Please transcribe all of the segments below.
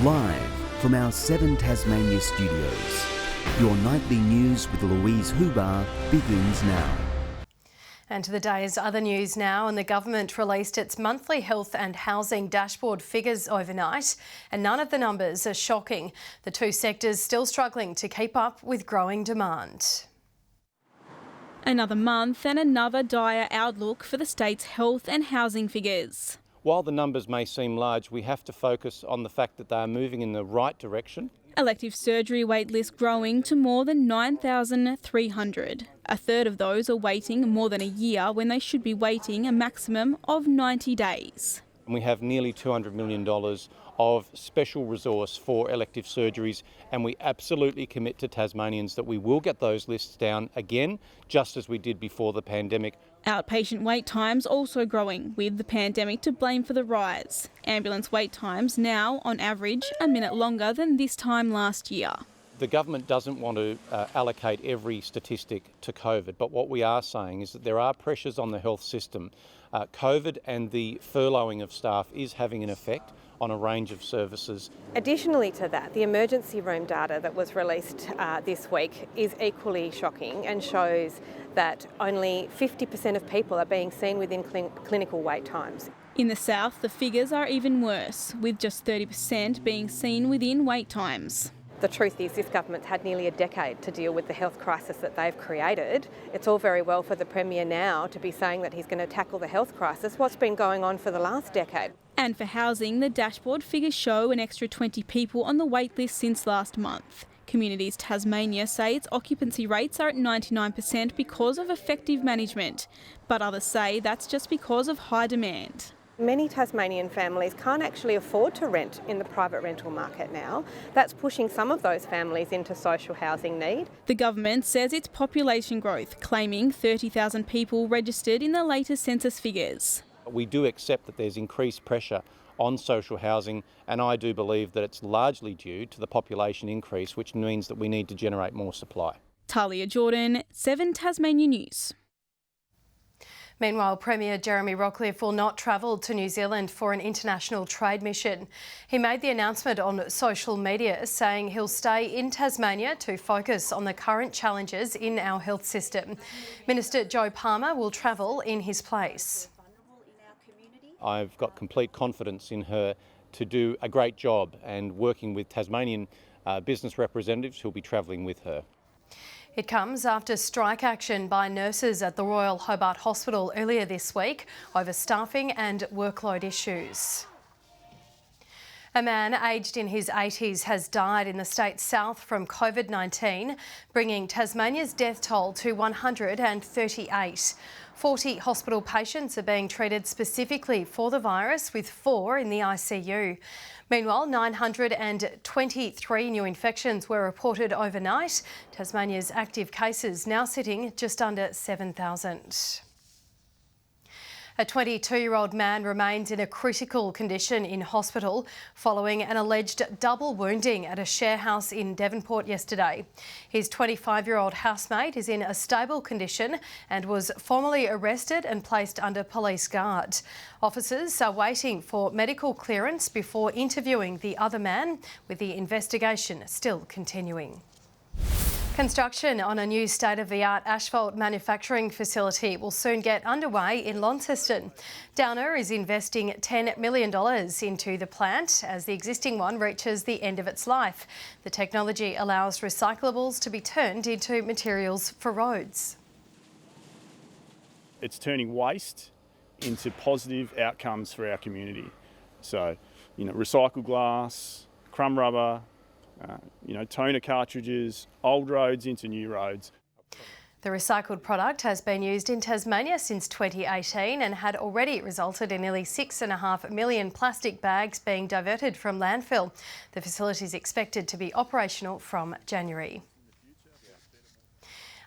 Live from our 7 Tasmania studios, your nightly news with Louise Hubar begins now. And to the day's other news now, and the government released its monthly health and housing dashboard figures overnight, and none of the numbers are shocking. The two sectors still struggling to keep up with growing demand. Another month and another dire outlook for the state's health and housing figures. While the numbers may seem large, we have to focus on the fact that they are moving in the right direction. Elective surgery wait list growing to more than 9,300. A third of those are waiting more than a year when they should be waiting a maximum of 90 days. And we have nearly $200 million of special resource for elective surgeries, and we absolutely commit to Tasmanians that we will get those lists down again, just as we did before the pandemic. Outpatient wait times also growing, with the pandemic to blame for the rise. Ambulance wait times now, on average, a minute longer than this time last year. The government doesn't want to allocate every statistic to COVID, but what we are saying is that there are pressures on the health system. COVID and the furloughing of staff is having an effect on a range of services. Additionally to that, the emergency room data that was released this week is equally shocking and shows that only 50% of people are being seen within clinical wait times. In the south, the figures are even worse, with just 30% being seen within wait times. The truth is this government's had nearly a decade to deal with the health crisis that they've created. It's all very well for the Premier now to be saying that he's going to tackle the health crisis. What's been going on for the last decade? And for housing, the dashboard figures show an extra 20 people on the wait list since last month. Communities Tasmania say its occupancy rates are at 99% because of effective management, but others say that's just because of high demand. Many Tasmanian families can't actually afford to rent in the private rental market now. That's pushing some of those families into social housing need. The government says it's population growth, claiming 30,000 people registered in the latest census figures. We do accept that there's increased pressure on social housing, and I do believe that it's largely due to the population increase, which means that we need to generate more supply. Talia Jordan, 7 Tasmania News. Meanwhile, Premier Jeremy Rockliff will not travel to New Zealand for an international trade mission. He made the announcement on social media, saying he'll stay in Tasmania to focus on the current challenges in our health system. Minister Joe Palmer will travel in his place. I've got complete confidence in her to do a great job, and working with Tasmanian business representatives who'll be travelling with her. It comes after strike action by nurses at the Royal Hobart Hospital earlier this week over staffing and workload issues. A man aged in his 80s has died in the state's south from COVID-19, bringing Tasmania's death toll to 138. 40 hospital patients are being treated specifically for the virus, with 4 in the ICU. Meanwhile, 923 new infections were reported overnight. Tasmania's active cases now sitting just under 7,000. A 22-year-old man remains in a critical condition in hospital following an alleged double wounding at a share house in Devonport yesterday. His 25-year-old housemate is in a stable condition and was formally arrested and placed under police guard. Officers are waiting for medical clearance before interviewing the other man, with the investigation still continuing. Construction on a new state-of-the-art asphalt manufacturing facility will soon get underway in Launceston. Downer is investing $10 million into the plant as the existing one reaches the end of its life. The technology allows recyclables to be turned into materials for roads. It's turning waste into positive outcomes for our community. So, recycled glass, crumb rubber, toner cartridges, old roads into new roads. The recycled product has been used in Tasmania since 2018 and had already resulted in nearly 6.5 million plastic bags being diverted from landfill. The facility is expected to be operational from January.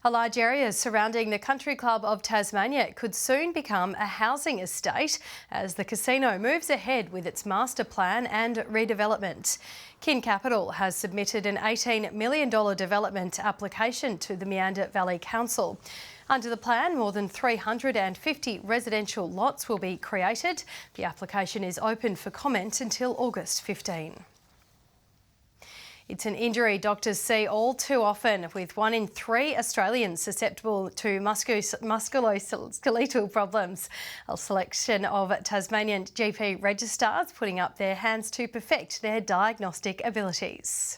A large area surrounding the Country Club of Tasmania could soon become a housing estate as the casino moves ahead with its master plan and redevelopment. Kin Capital has submitted an $18 million development application to the Meander Valley Council. Under the plan, more than 350 residential lots will be created. The application is open for comment until August 15. It's an injury doctors see all too often, with 1 in 3 Australians susceptible to musculoskeletal problems. A selection of Tasmanian GP registrars putting up their hands to perfect their diagnostic abilities.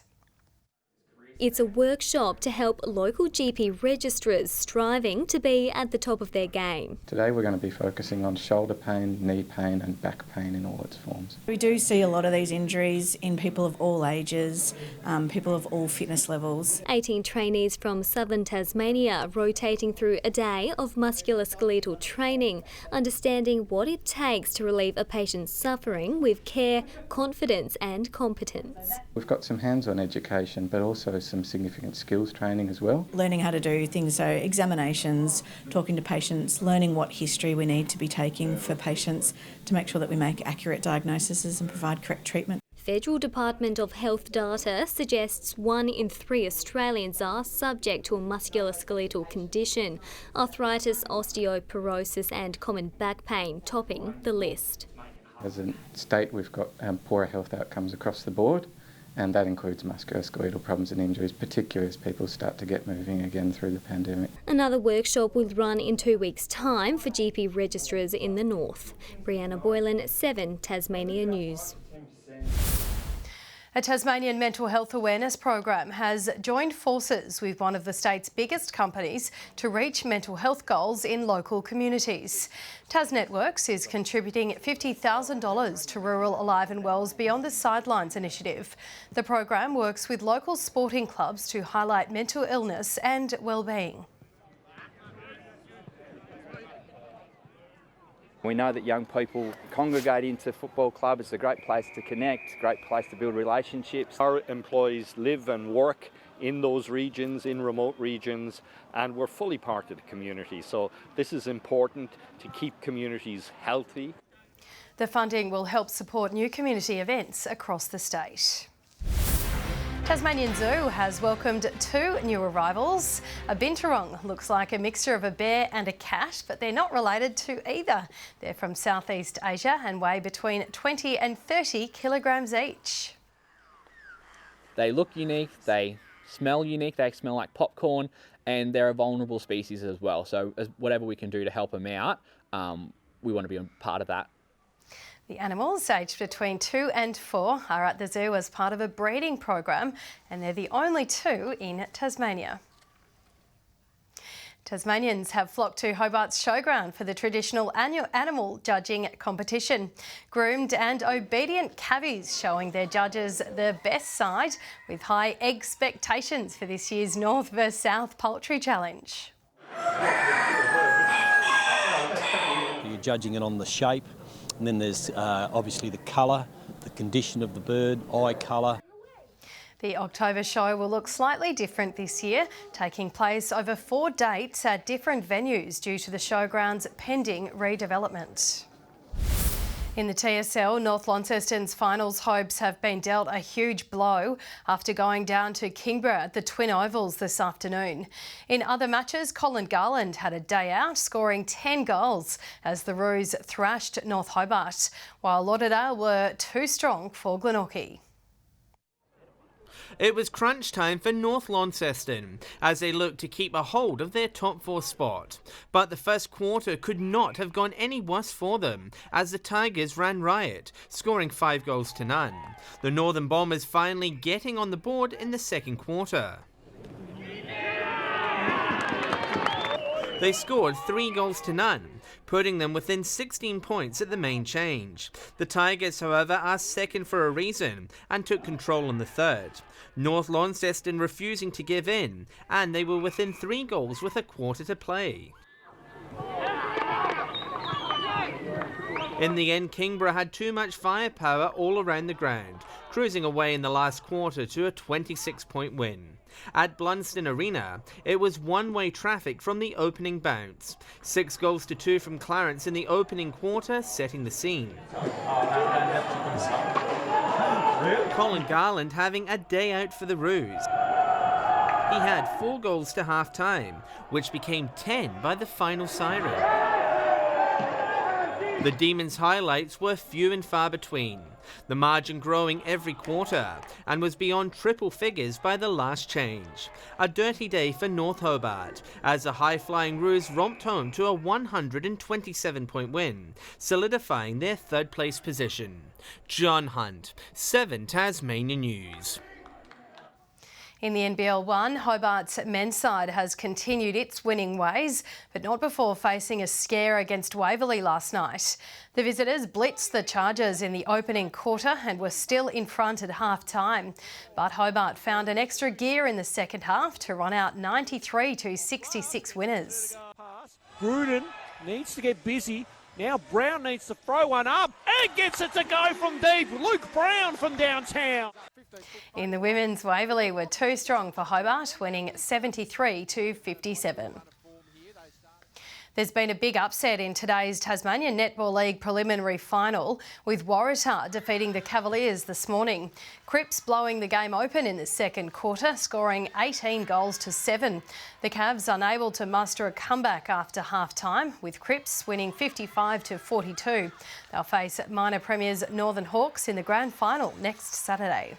It's a workshop to help local GP registrars striving to be at the top of their game. Today we're going to be focusing on shoulder pain, knee pain and back pain in all its forms. We do see a lot of these injuries in people of all ages, people of all fitness levels. 18 trainees from southern Tasmania rotating through a day of musculoskeletal training, understanding what it takes to relieve a patient's suffering with care, confidence and competence. We've got some hands-on education but also some significant skills training as well. Learning how to do things, so examinations, talking to patients, learning what history we need to be taking for patients to make sure that we make accurate diagnoses and provide correct treatment. Federal Department of Health data suggests 1 in 3 Australians are subject to a musculoskeletal condition, arthritis, osteoporosis and common back pain topping the list. As a state we've got poorer health outcomes across the board, and that includes musculoskeletal problems and injuries, particularly as people start to get moving again through the pandemic. Another workshop will run in 2 weeks' time for GP registrars in the north. Brianna Boylan, 7 Tasmania News. A Tasmanian mental health awareness program has joined forces with one of the state's biggest companies to reach mental health goals in local communities. Tas Networks is contributing $50,000 to Rural Alive and Well's Beyond the Sidelines initiative. The program works with local sporting clubs to highlight mental illness and well-being. We know that young people congregate into football clubs. It's a great place to connect, great place to build relationships. Our employees live and work in those regions, in remote regions, and we're fully part of the community. So this is important to keep communities healthy. The funding will help support new community events across the state. Tasmanian Zoo has welcomed 2 new arrivals. A binturong looks like a mixture of a bear and a cat, but they're not related to either. They're from Southeast Asia and weigh between 20 and 30 kilograms each. They look unique, they smell unique, they smell like popcorn, and they're a vulnerable species as well. So whatever we can do to help them out, we want to be a part of that. The animals, aged between 2 and 4, are at the zoo as part of a breeding program, and they're the only 2 in Tasmania. Tasmanians have flocked to Hobart's showground for the traditional annual animal judging competition. Groomed and obedient cabbies showing their judges the best side, with high expectations for this year's North vs South Poultry Challenge. You're judging it on the shape. And then there's obviously the colour, the condition of the bird, eye colour. The October show will look slightly different this year, taking place over 4 dates at different venues due to the showground's pending redevelopment. In the TSL, North Launceston's finals hopes have been dealt a huge blow after going down to Kingborough at the Twin Ovals this afternoon. In other matches, Colin Garland had a day out, scoring 10 goals as the Roos thrashed North Hobart, while Lauderdale were too strong for Glenorchy. It was crunch time for North Launceston as they looked to keep a hold of their top 4 spot. But the first quarter could not have gone any worse for them as the Tigers ran riot, scoring 5 goals to none. The Northern Bombers finally getting on the board in the second quarter. They scored 3 goals to none, putting them within 16 points at the main change. The Tigers, however, are second for a reason and took control in the third. North Launceston refusing to give in, and they were within 3 goals with a quarter to play. In the end, Kingborough had too much firepower all around the ground, cruising away in the last quarter to a 26-point win. At Blunston Arena, it was one-way traffic from the opening bounce. 6 goals to 2 from Clarence in the opening quarter, setting the scene. Colin Garland having a day out for the Roos. He had 4 goals to half-time, which became 10 by the final siren. The Demons' highlights were few and far between, the margin growing every quarter and was beyond triple figures by the last change. A dirty day for North Hobart as the high-flying Roos romped home to a 127-point win, solidifying their third-place position. John Hunt, 7 Tasmania News. In the NBL 1, Hobart's men's side has continued its winning ways, but not before facing a scare against Waverley last night. The visitors blitzed the Chargers in the opening quarter and were still in front at half-time. But Hobart found an extra gear in the second half to run out 93-66 winners. Gruden needs to get busy. Now Brown needs to throw one up and gets it to go from deep. Luke Brown from downtown. In the women's, Waverley were too strong for Hobart, winning 73-57. There's been a big upset in today's Tasmania Netball League preliminary final, with Waratah defeating the Cavaliers this morning. Cripps blowing the game open in the second quarter, scoring 18 goals to 7. The Cavs unable to muster a comeback after half-time, with Cripps winning 55-42. They'll face minor premiers Northern Hawks in the grand final next Saturday.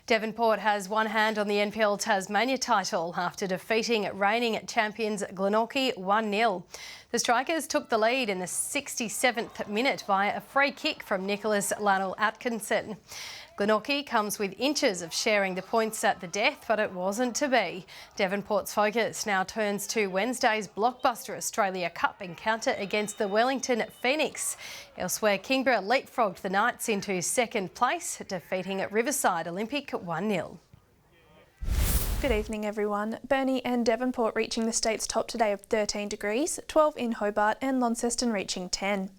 Devonport has one hand on the NPL Tasmania title after defeating reigning champions Glenorchy 1-0. The Strikers took the lead in the 67th minute via a free kick from Nicholas Lannell-Atkinson. Glenorchy comes with inches of sharing the points at the death, but it wasn't to be. Devonport's focus now turns to Wednesday's blockbuster Australia Cup encounter against the Wellington Phoenix. Elsewhere, Kingborough leapfrogged the Knights into second place, defeating Riverside Olympic 1-0. Good evening everyone. Burnie and Devonport reaching the state's top today of 13 degrees, 12 in Hobart and Launceston reaching 10.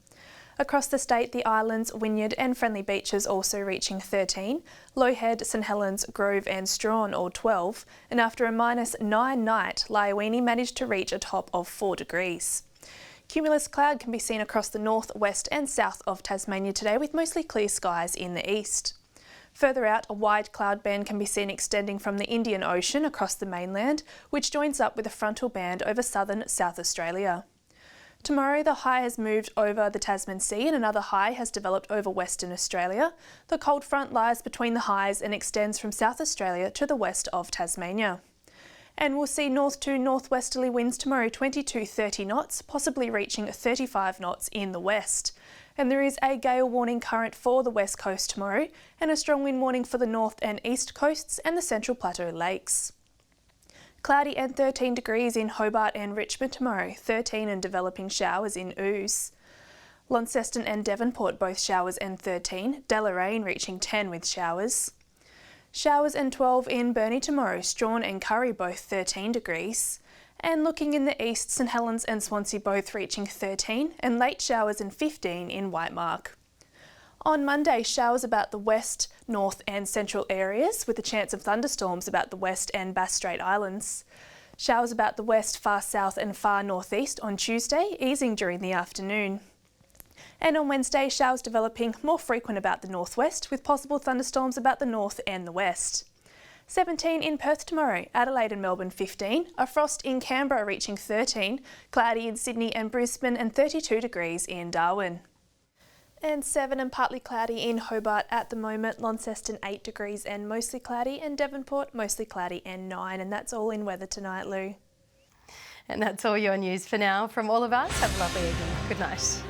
Across the state, the Islands, Wynyard and Friendly Beaches also reaching 13, Low Head, St Helens, Grove and Strawn all 12, and after a -9 night, Lyowini managed to reach a top of 4 degrees. Cumulus cloud can be seen across the north, west and south of Tasmania today, with mostly clear skies in the east. Further out, a wide cloud band can be seen extending from the Indian Ocean across the mainland, which joins up with a frontal band over southern South Australia. Tomorrow, the high has moved over the Tasman Sea and another high has developed over Western Australia. The cold front lies between the highs and extends from South Australia to the west of Tasmania. And we'll see north to northwesterly winds tomorrow, 20 to 30 knots, possibly reaching 35 knots in the west. And there is a gale warning current for the west coast tomorrow and a strong wind warning for the north and east coasts and the Central Plateau Lakes. Cloudy and 13 degrees in Hobart and Richmond tomorrow, 13 and developing showers in Ouse. Launceston and Devonport both showers and 13, Deloraine reaching 10 with showers. Showers and 12 in Burnie tomorrow, Strawn and Curry both 13 degrees. And looking in the east, St Helens and Swansea both reaching 13 and late showers and 15 in Whitemark. On Monday, showers about the west, north and central areas with a chance of thunderstorms about the west and Bass Strait Islands. Showers about the west, far south and far northeast on Tuesday, easing during the afternoon. And on Wednesday, showers developing more frequent about the northwest with possible thunderstorms about the north and the west. 17 in Perth tomorrow, Adelaide and Melbourne 15, a frost in Canberra reaching 13, cloudy in Sydney and Brisbane and 32 degrees in Darwin. And 7 and partly cloudy in Hobart at the moment, Launceston 8 degrees and mostly cloudy, and Devonport mostly cloudy and 9. And that's all in weather tonight, Lou. And that's all your news for now. From all of us, have a lovely evening. Good night.